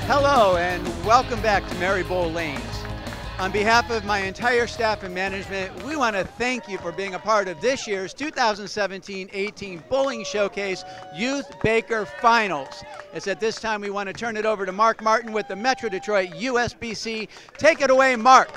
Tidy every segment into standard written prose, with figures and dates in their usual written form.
Hello and welcome back to Merri Bowl Lanes. On behalf of my entire staff and management, we want to thank you for being a part of this year's 2017-18 Bowling Showcase Youth Baker Finals. It's at this time we want to turn it over to Mark Martin with the Metro Detroit USBC. Take it away, Mark.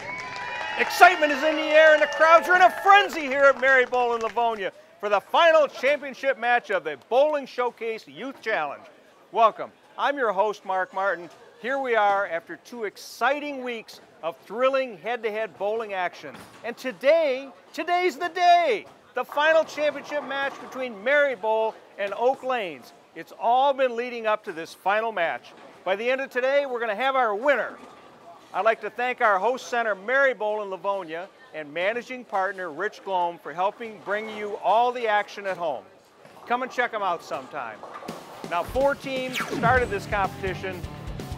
Excitement is in the air and the crowds are in a frenzy here at Merri Bowl in Livonia for the final championship match of the Bowling Showcase Youth Challenge. Welcome. I'm your host, Mark Martin. Here we are after 2 exciting weeks of thrilling head-to-head bowling action. And today's the day, the final championship match between Merri Bowl and Oak Lanes. It's all been leading up to this final match. By the end of today, we're going to have our winner. I'd like to thank our host center, Merri Bowl in Livonia, and managing partner, Rich Glome, for helping bring you all the action at home. Come and check them out sometime. Now, 4 teams started this competition,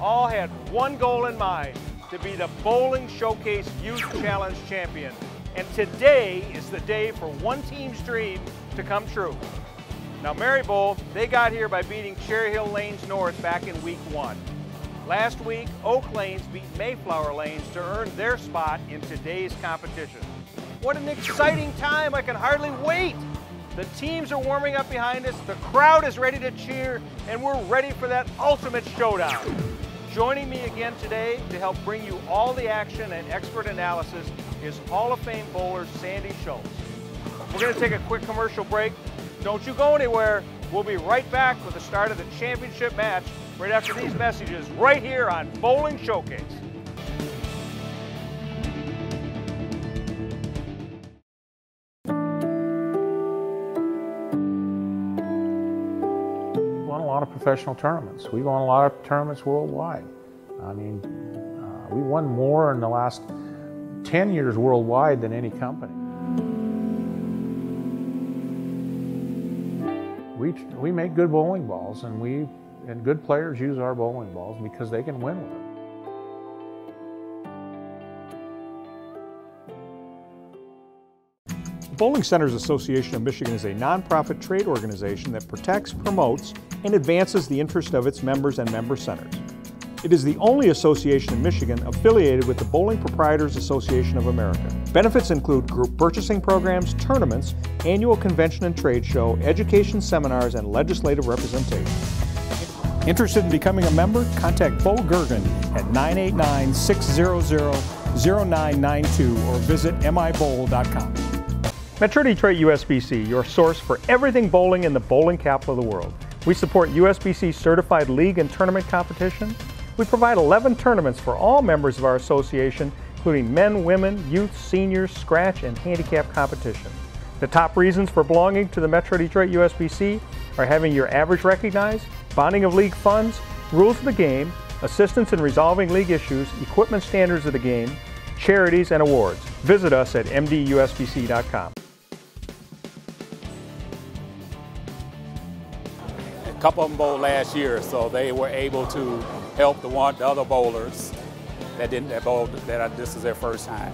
all had one goal in mind, to be the Bowling Showcase Youth Challenge champion. And today is the day for one team's dream to come true. Now, Merri Bowl, they got here by beating Cherry Hill Lanes North back in week 1. Last week, Oak Lanes beat Mayflower Lanes to earn their spot in today's competition. What an exciting time, I can hardly wait. The teams are warming up behind us, the crowd is ready to cheer, and we're ready for that ultimate showdown. Joining me again today to help bring you all the action and expert analysis is Hall of Fame bowler Sandy Schultz. We're going to take a quick commercial break. Don't you go anywhere. We'll be right back with the start of the championship match right after these messages right here on Bowling Showcase. A lot of professional tournaments. We've won a lot of tournaments worldwide. I mean, we won more in the last 10 years worldwide than any company. We make good bowling balls, and good players use our bowling balls because they can win with them. The Bowling Centers Association of Michigan is a nonprofit trade organization that protects, promotes, and advances the interest of its members and member centers. It is the only association in Michigan affiliated with the Bowling Proprietors Association of America. Benefits include group purchasing programs, tournaments, annual convention and trade show, education seminars, and legislative representation. Interested in becoming a member? Contact Bo Gergen at 989-600-0992 or visit mibowl.com. Metro Detroit USBC, your source for everything bowling in the bowling capital of the world. We support USBC certified league and tournament competition. We provide 11 tournaments for all members of our association, including men, women, youth, seniors, scratch, and handicap competition. The top reasons for belonging to the Metro Detroit USBC are having your average recognized, bonding of league funds, rules of the game, assistance in resolving league issues, equipment standards of the game, charities, and awards. Visit us at mdusbc.com. A couple of them bowled last year, so they were able to help the other bowlers that didn't bowl, this is their first time.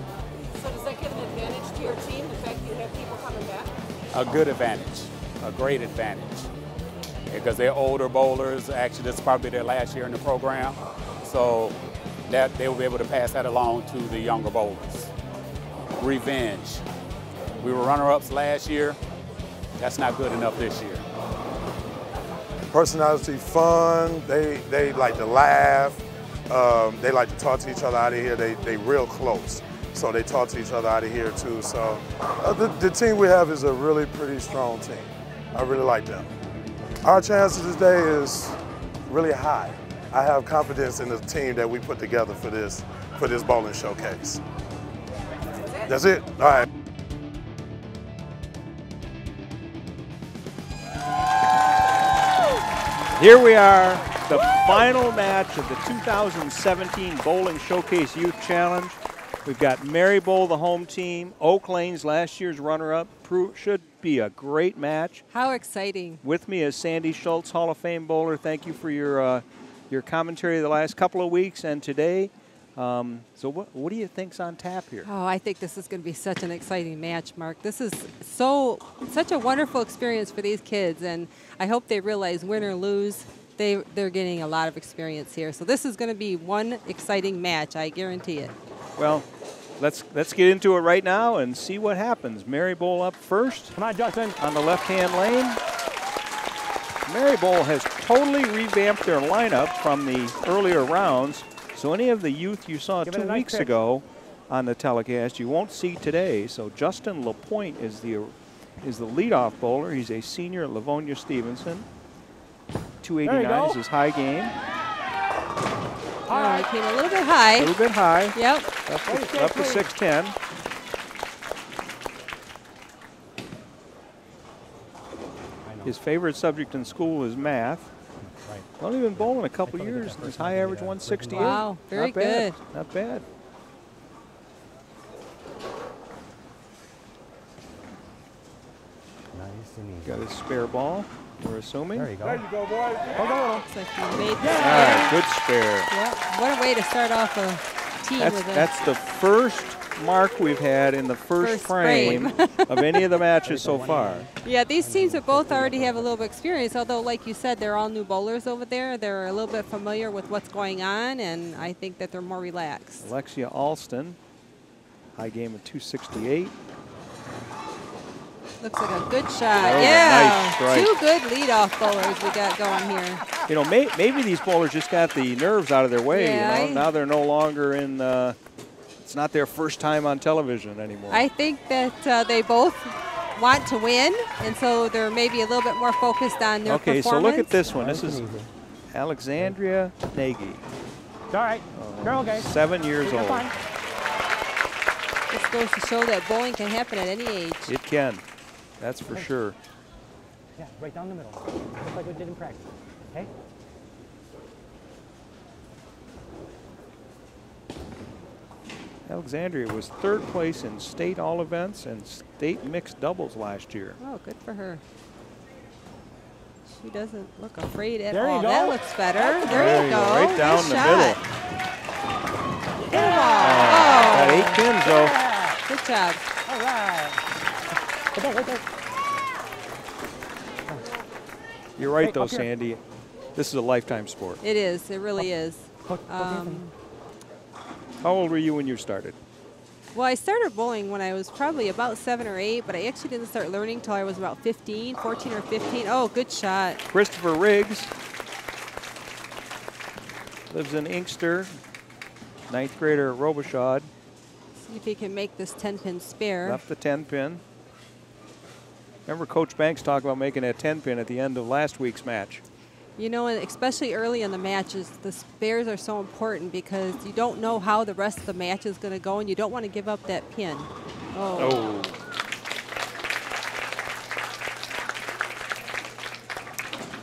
So does that give an advantage to your team, the fact that you have people coming back? A good advantage, a great advantage, because they're older bowlers. Actually, this is probably their last year in the program, so that they will be able to pass that along to the younger bowlers. Revenge. We were runner-ups last year. That's not good enough this year. Personality, fun, they like to laugh, they like to talk to each other out of here. They real close, so they talk to each other out of here too. So the team we have is a really pretty strong team. I really like them. Our chances today is really high. I have confidence in the team that we put together for this bowling showcase. That's it? All right. Here we are, the final match of the 2017 Bowling Showcase Youth Challenge. We've got Merri Bowl, the home team, Oak Lanes, last year's runner-up. Should be a great match. How exciting. With me is Sandy Schultz, Hall of Fame bowler. Thank you for your commentary the last couple of weeks and today. So what do you think's on tap here? Oh, I think this is going to be such an exciting match, Mark. This is such a wonderful experience for these kids, and I hope they realize win or lose, they're getting a lot of experience here. So this is going to be one exciting match, I guarantee it. Well, let's get into it right now and see what happens. Merri Bowl up first. Come on, Justin. On the left-hand lane. Merri Bowl has totally revamped their lineup from the earlier rounds. So any of the youth you saw 2 weeks ago on the telecast, you won't see today. So Justin LaPointe is the leadoff bowler. He's a senior at Livonia Stevenson. 289 is his high game. Oh, it came a little bit high. A little bit high. Yep. Up to 610. His favorite subject in school is math. Right. Only been bowling a couple years. His high average 168. Wow, very good. Not bad. Nice and easy. Got his spare ball, we're assuming. There you go. There you go, boy. Hold on. Looks like he made All that. right, good spare. Yep. What a way to start off a team with a That's the first mark we've had in the first frame of any of the matches so far. Yeah, these teams are both already have a little bit of experience, although like you said, they're all new bowlers over there. They're a little bit familiar with what's going on, and I think that they're more relaxed. Alexia Alston, high game of 268. Looks like a good shot. That was a Yeah, nice strike. two good leadoff bowlers we got going here. You know, maybe these bowlers just got the nerves out of their way. Yeah, you know? Now they're no longer in, it's not their first time on television anymore. I think that they both want to win, and so they're maybe a little bit more focused on their Okay, performance. so look at this one. This Nice is and easy. Alexandria Nagy. It's all right. You're okay. 7 years You're old. fine. This goes to show that bowling can happen at any age. It can. That's for sure. Yeah, right down the middle. Just like we did in practice. Okay? Alexandria was 3rd place in state all events and state mixed doubles last year. Oh, good for her. She doesn't look afraid at There you all. go. That looks better. There There you you go. go, right down Nice the shot. middle. Good ball. Got 8 pins though. Good job. All right. Right there. You're right Hey, though, up here. Sandy. This is a lifetime sport. It is. It really is. How old were you when you started? Well, I started bowling when I was probably about 7 or 8, but I actually didn't start learning until I was about 15, 14 or 15. Oh, good shot. Christopher Riggs lives in Inkster, 9th grader at Robichaud. See if he can make this 10-pin spare. Left the 10 pin. Remember Coach Banks talked about making that 10 pin at the end of last week's match. You know, and especially early in the matches, the spares are so important because you don't know how the rest of the match is going to go, and you don't want to give up that pin. Oh.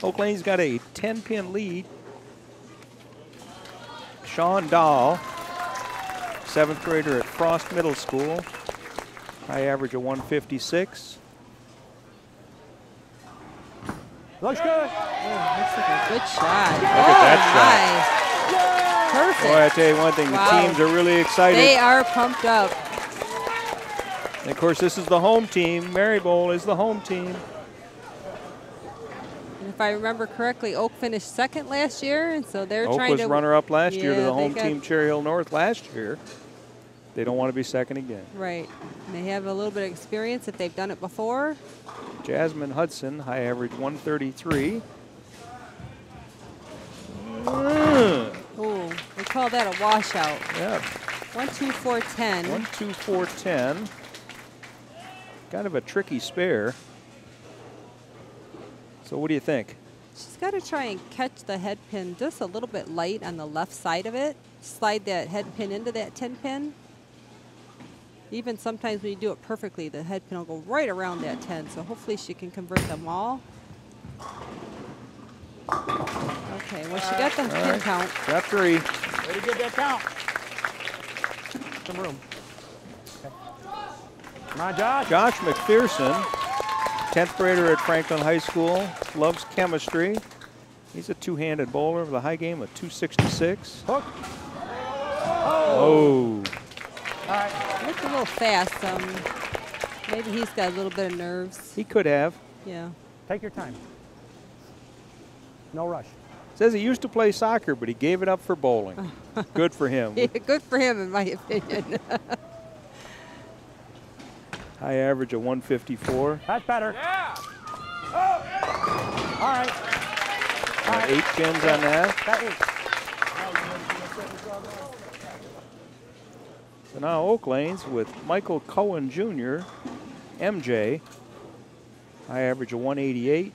Oak Lane's got a 10-pin lead. Sean Dahl, 7th grader at Frost Middle School. High average of 156. Looks good. Oh, looks like a good shot. Look at that shot. Perfect. Boy, I tell you one thing, Wow. the teams are really excited. They are pumped up. And of course, this is the home team. Merri Bowl is the home team. And if I remember correctly, Oak finished 2nd last year, and so they're Oak trying was to runner-up last year to Yeah, the they home got- team Cherry Hill North last year. They don't want to be 2nd again. Right. And they have a little bit of experience if they've done it before. Jasmine Hudson, high average 133. Oh, they call that a washout. Yeah, 1-2-4-10. 1-2-4-10. Kind of a tricky spare. So what do you think? She's got to try and catch the head pin just a little bit light on the left side of it. Slide that head pin into that 10 pin. Even sometimes when you do it perfectly, the head pin will go right around that 10. So hopefully she can convert them all. Okay, well, she got the pin count. Got 3. Way to get that count. Some room. Okay. Come on, Josh. Josh McPherson, 10th grader at Franklin High School, loves chemistry. He's a two-handed bowler with a high game of 266. Hook. Oh. All right. Looked a little fast. Maybe he's got a little bit of nerves. He could have. Yeah. Take your time. No rush. Says he used to play soccer, but he gave it up for bowling. Good for him. Yeah, good for him, in my opinion. High average of 154. That's better. Yeah. Oh. All right. 8 pins on that. So now Oak Lanes with Michael Cohen Jr., MJ. High average of 188.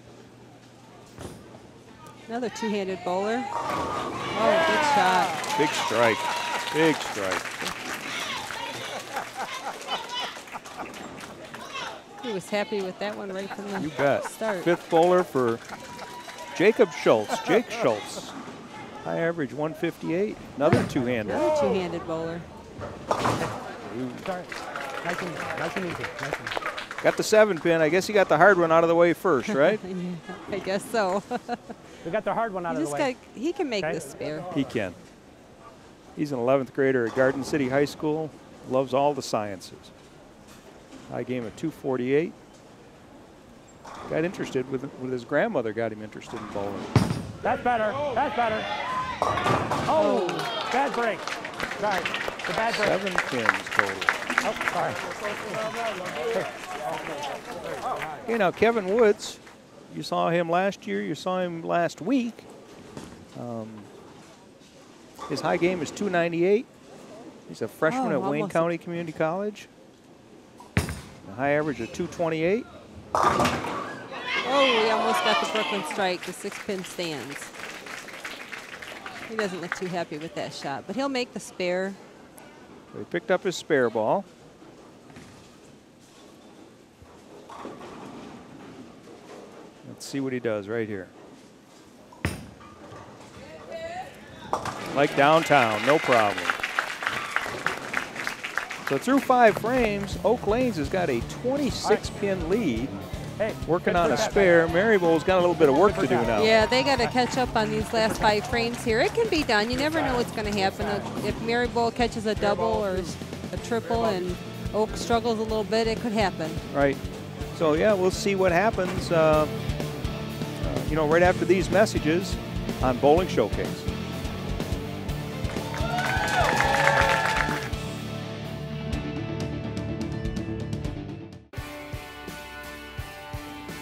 Another two-handed bowler. Oh, good shot. Big strike. Big strike. He was happy with that one right from the You bet. start. 5th bowler for Jacob Schultz. Jake Schultz. High average 158. Another two-hander. Another two-handed bowler. Sorry. Nice and easy. Got the 7 pin. I guess he got the hard one out of the way first, right? Yeah, I guess so. We got the hard one out of the way. He can make Okay. the spare. He can. He's an 11th grader at Garden City High School. Loves all the sciences. High game of 248. Got interested with his grandmother. Got him interested in bowling. That's better. That's better. Oh, bad break. Sorry. The bad break. 7 pins total. Oh, sorry. Okay, now Kevin Woods, you saw him last year. You saw him last week. His high game is 298. He's a freshman at Wayne County Community College. A high average of 228. Oh, we almost got the Brooklyn strike. The 6-pin stands. He doesn't look too happy with that shot, but he'll make the spare. So he picked up his spare ball. Let's see what he does right here. Like downtown, no problem. So through 5 frames, Oak Lanes has got a 26-pin lead. Hey, working on a spare. Maryville's got a little bit of work to do now. Yeah, they got to catch up on these last 5 frames here. It can be done. You never know what's going to happen. If Maryville catches a double or a triple and Oak struggles a little bit, it could happen. Right. So, yeah, we'll see what happens, you know, right after these messages on Bowling Showcase.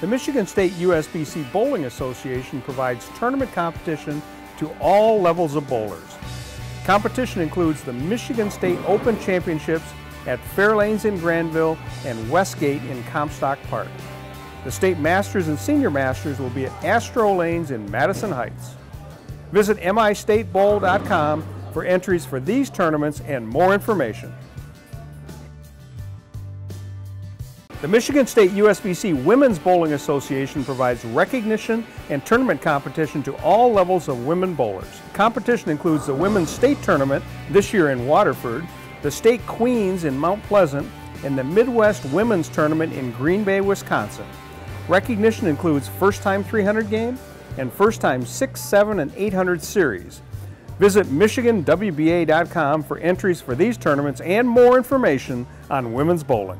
The Michigan State USBC Bowling Association provides tournament competition to all levels of bowlers. Competition includes the Michigan State Open Championships at Fairlanes in Granville and Westgate in Comstock Park. The State Masters and Senior Masters will be at Astro Lanes in Madison Heights. Visit mistatebowl.com for entries for these tournaments and more information. The Michigan State USBC Women's Bowling Association provides recognition and tournament competition to all levels of women bowlers. Competition includes the Women's State Tournament this year in Waterford, the State Queens in Mount Pleasant, and the Midwest Women's Tournament in Green Bay, Wisconsin. Recognition includes first-time 300 game and first-time 6, 7, and 800 series. Visit MichiganWBA.com for entries for these tournaments and more information on women's bowling.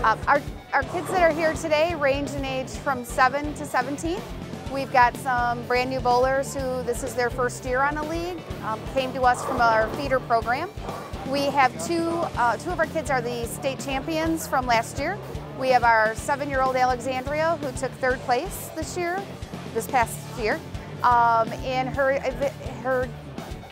Our kids that are here today range in age from 7 to 17. We've got some brand new bowlers who this is their first year on a league, came to us from our feeder program. We have two of our kids are the state champions from last year. We have our 7-year-old Alexandria who took 3rd place this past year, in her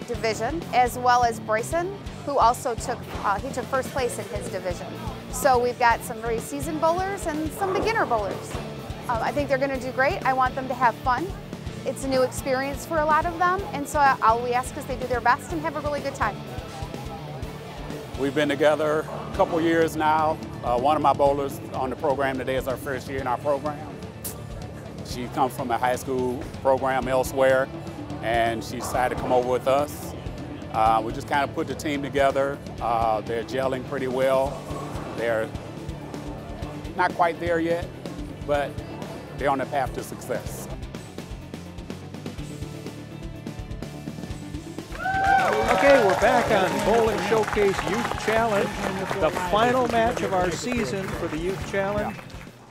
division, as well as Bryson, who also took 1st place in his division. So we've got some very seasoned bowlers and some beginner bowlers. I think they're going to do great. I want them to have fun. It's a new experience for a lot of them, and so all we ask is they do their best and have a really good time. We've been together a couple years now. One of my bowlers on the program today is her first year in our program. She comes from a high school program elsewhere, and she decided to come over with us. We just kind of put the team together. They're gelling pretty well. They're not quite there yet, but they're on the path to success. Okay, we're back on Bowling Showcase Youth Challenge, the final match of our season for the Youth Challenge.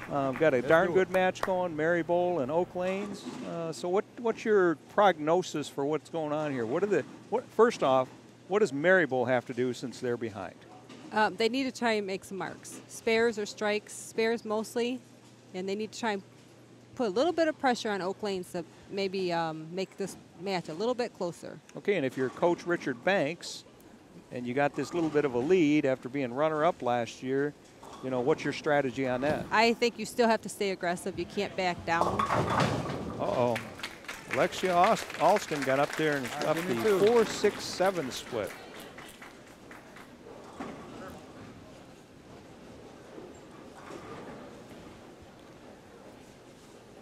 Got a darn good match going, Merri Bowl and Oak Lanes. So what's your prognosis for what's going on here? First off, what does Merri Bowl have to do since they're behind? They need to try and make some marks. Spares or strikes, spares mostly, and they need to try and put a little bit of pressure on Oak Lanes to maybe make this match a little bit closer. Okay, and if you're Coach Richard Banks and you got this little bit of a lead after being runner-up last year, you know, what's your strategy on that? I think you still have to stay aggressive. You can't back down. Uh-oh. Alexia Alston got up there and up the 4-6-7 split.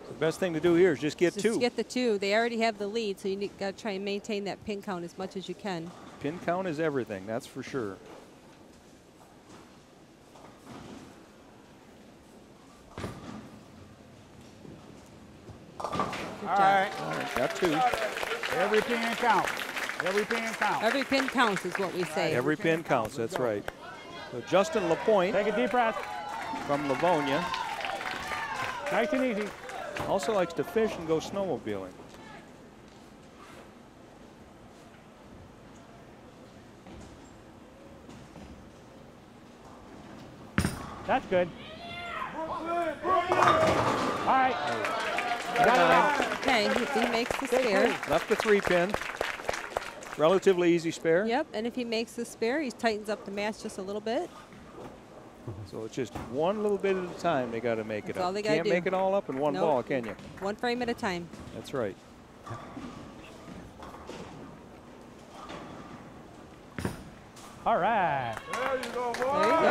The best thing to do here is just get two. Just get the two. They already have the lead, so you got to try and maintain that pin count as much as you can. Pin count is everything, that's for sure. Good All right, got two. Every pin counts. Every pin counts. Every pin counts is what we say. Every pin counts, that's right. So Justin LaPointe. Take a deep breath. From Livonia. Nice and easy. Also likes to fish and go snowmobiling. That's good. All right. Got it out. Okay, if he makes the spare. Left the 3-pin. Relatively easy spare. Yep, and if he makes the spare, he tightens up the match just a little bit. So it's just one little bit at a time they got to make it That's all up. they gotta Can't do. make it all up in one Nope. ball, can you? One frame at a time. That's right. All right. There you go, boy. There you go.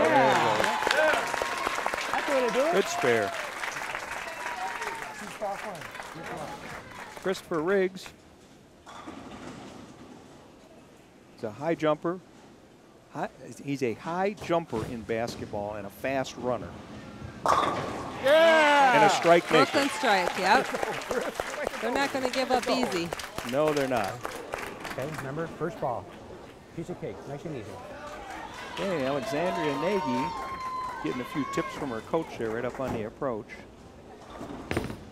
That's the way to do it. Good spare. Christopher Riggs. He's a high jumper. He's a high jumper in basketball and a fast runner. Yeah! And a strike maker. Brooklyn strike, yep. They're not going to give up easy. No, they're not. Okay, remember, first ball. Piece of cake, nice and easy. Okay, Alexandria Nagy getting a few tips from her coach there right up on the approach.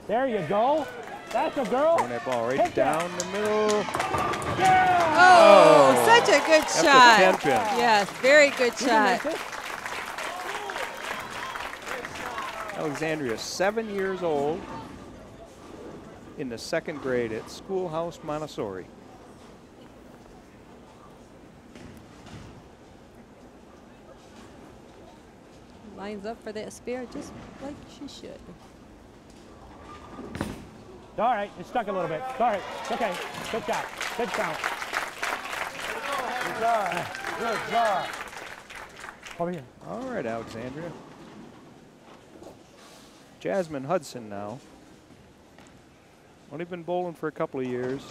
There you go. That's a girl. Throwing that ball right Take down the middle. Yeah! Oh, such a good That's shot. a 10-pin. Yes, very good You can shot. make it. Alexandria, 7 years old, in the 2nd grade at Schoolhouse Montessori. Lines up for that spare just like she should. All right, it's stuck a little bit. All right, okay. Good shot. Good count. Good job. Good job. Over here. All right, Alexandria. Jasmine Hudson now. Only been bowling for a couple of years.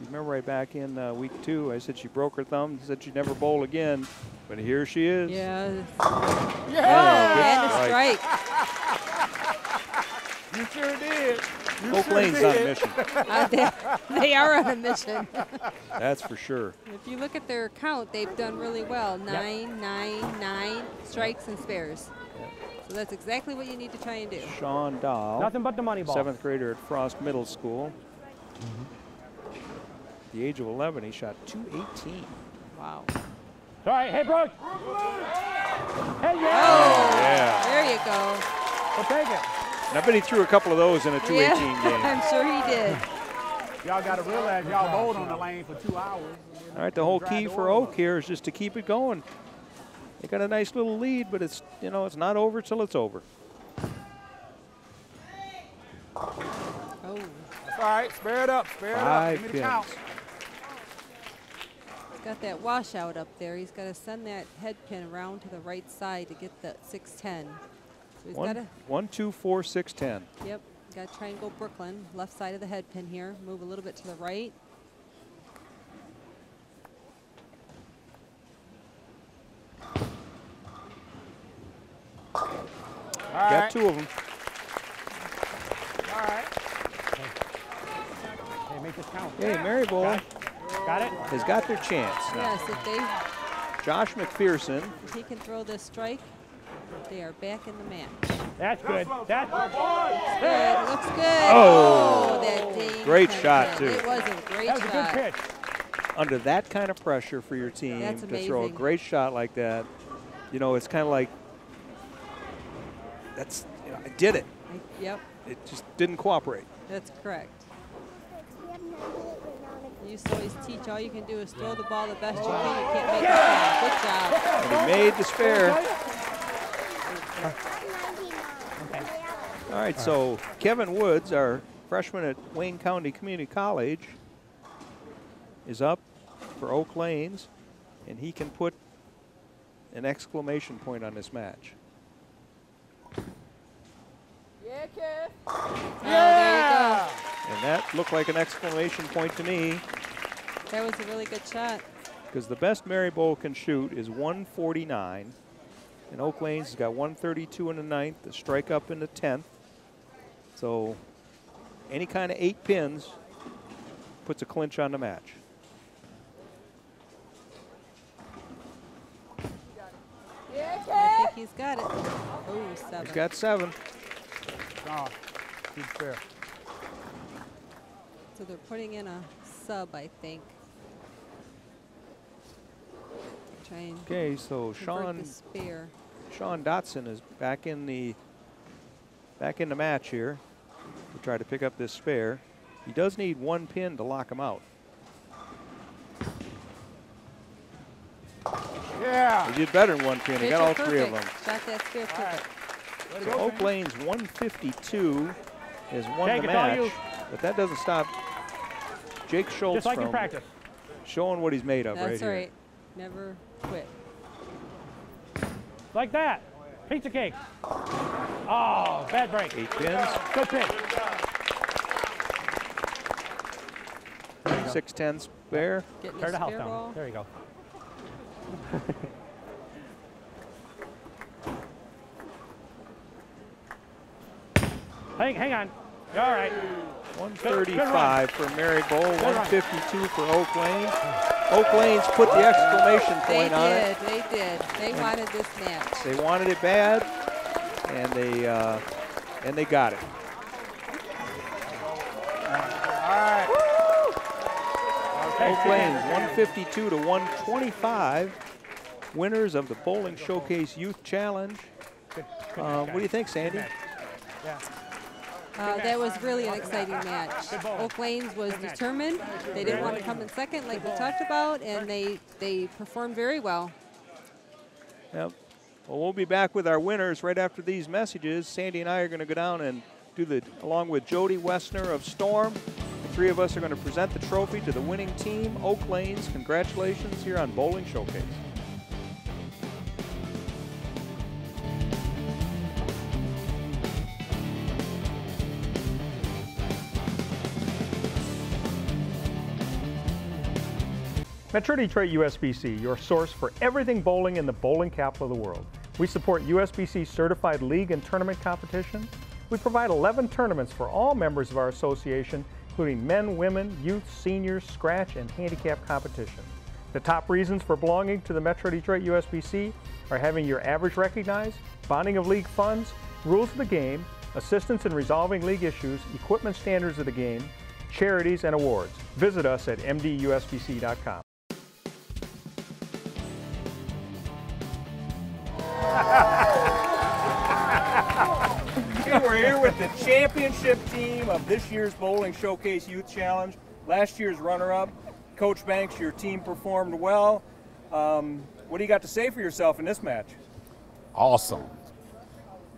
You remember right back in week 2, I said she broke her thumb, said she'd never bowl again, but here she is. Yeah. Yeah! And a strike. You sure did. You Oak sure Lane's did. on a mission. They are on a mission. That's for sure. If you look at their count, they've done really well. 9, 9, 9 strikes and spares. So that's exactly what you need to try and do. Sean Dahl, Nothing but the money ball. 7th grader at Frost Middle School. At the age of 11, he shot .218. Wow. All right, hey, Brooke. Hey, yeah. Oh, yeah. There you go. We'll take it. And I bet he threw a couple of those in a 218 game. I'm sure he did. Y'all got to realize y'all bowled on the lane for 2 hours. All right, the whole key for Oak here is just to keep it going. They got a nice little lead, but it's, you know, it's not over till it's over. Oh. That's all right, spare it up, spare it up. 5 Give me the pins. count. He's got that washout up there. He's got to send that head pin around to the right side to get the 610. So he's got to. 1, 2, 4, 6, 10. Yep. Got to try and go Brooklyn. Left side of the head pin here. Move a little bit to the right. Got 2 of them. All right. Hey, make this count. Hey, Merri Bowl Got it? has got their chance now. Yes, if they, Josh McPherson if he can throw this strike, they are back in the match. That's good. That's Good. Looks good. Oh. That dang Great catch. shot, too. It was a great that was a shot. good pitch. Under that kind of pressure for your team That's to throw a amazing. great shot like that, you know, it's kind of like, that's, you know, I did it. Yep, It just didn't cooperate. that's correct. You used to always teach all you can do is throw the ball the best you can. You can't make it sound. Good job. And he made the spare. All right, so Kevin Woods, our freshman at Wayne County Community College, is up for Oak Lanes, and he can put an exclamation point on this match. Yeah, kid. Oh, there you go. And that looked like an exclamation point to me, That was a really good shot. because the best Merri Bowl can shoot is 149, and Oak Lanes has got 132 in the 9th, the strike up in the 10th. So any kind of 8 pins puts a clinch on the match. Yeah, kid. I think he's got it. Oh, 7. He's got 7. Oh, good fair. So they're putting in a sub, I think. Try and Okay, so convert the spare. Sean Dotson is back in the match here to try to pick up this spare. He does need 1 pin to lock him out. Yeah. He did better than 1 pin. He got all 3 of them. Shot that spare perfect. So Oak Lane's 152 has won Jake, the it's all match, you. but that doesn't stop Jake Schultz Just like in from practice. showing what he's made of right That's here. right. Never quit. Like that. Pizza cake. Oh, bad break. 8 pins. Good pitch. 6-10 spare. Getting Tear a the house spare down. ball. There you go. hang on. You're all right. 135 for Merri Bowl, 152 for Oak Lanes. Oak Lanes put the exclamation point on it. They did. They wanted this match. They wanted it bad, and they got it. Oak Lanes 152 to 125, winners of the Bowling Showcase Youth Challenge. What do you think, Sandy? That was really an exciting match. Oak Lanes was determined. They didn't want to come in second like we talked about, and they performed very well. Yep. Well, we'll be back with our winners right after these messages. Sandy and I are going to go down and do along with Jody Wessner of Storm. The 3 of us are going to present the trophy to the winning team, Oak Lanes. Congratulations here on Bowling Showcase. Metro Detroit USBC, your source for everything bowling in the bowling capital of the world. We support USBC certified league and tournament competition. We provide 11 tournaments for all members of our association, including men, women, youth, seniors, scratch, and handicap competition. The top reasons for belonging to the Metro Detroit USBC are having your average recognized, bonding of league funds, rules of the game, assistance in resolving league issues, equipment standards of the game, charities, and awards. Visit us at mdusbc.com. Okay, we're here with the championship team of this year's Bowling Showcase Youth Challenge. Last year's runner-up. Coach Banks, your team performed well. What do you got to say for yourself in this match? Awesome.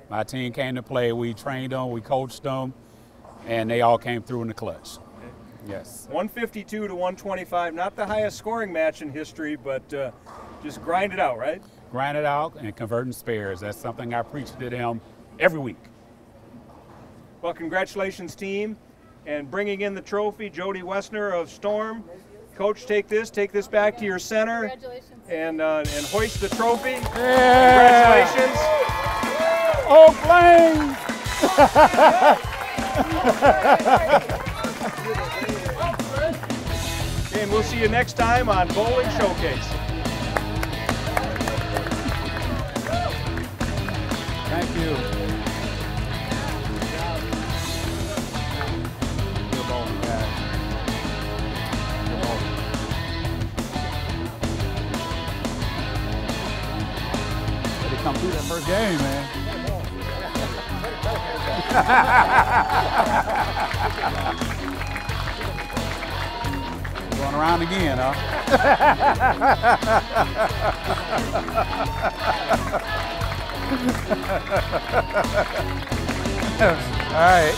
My team came to play. We trained them, we coached them, and they all came through in the clutch. Yes. 152 to 125, not the highest scoring match in history, but just grind it out, right? Grind it out and converting spares. That's something I preach to them every week. Well, congratulations, team. And bringing in the trophy, Jody Wessner of Storm. Coach, take this back to your center. Congratulations. And hoist the trophy. Yeah. Congratulations. Oak Lanes! And we'll see you next time on Bowling Showcase. Thank you. come through that first game, man. Going around again, huh? All right.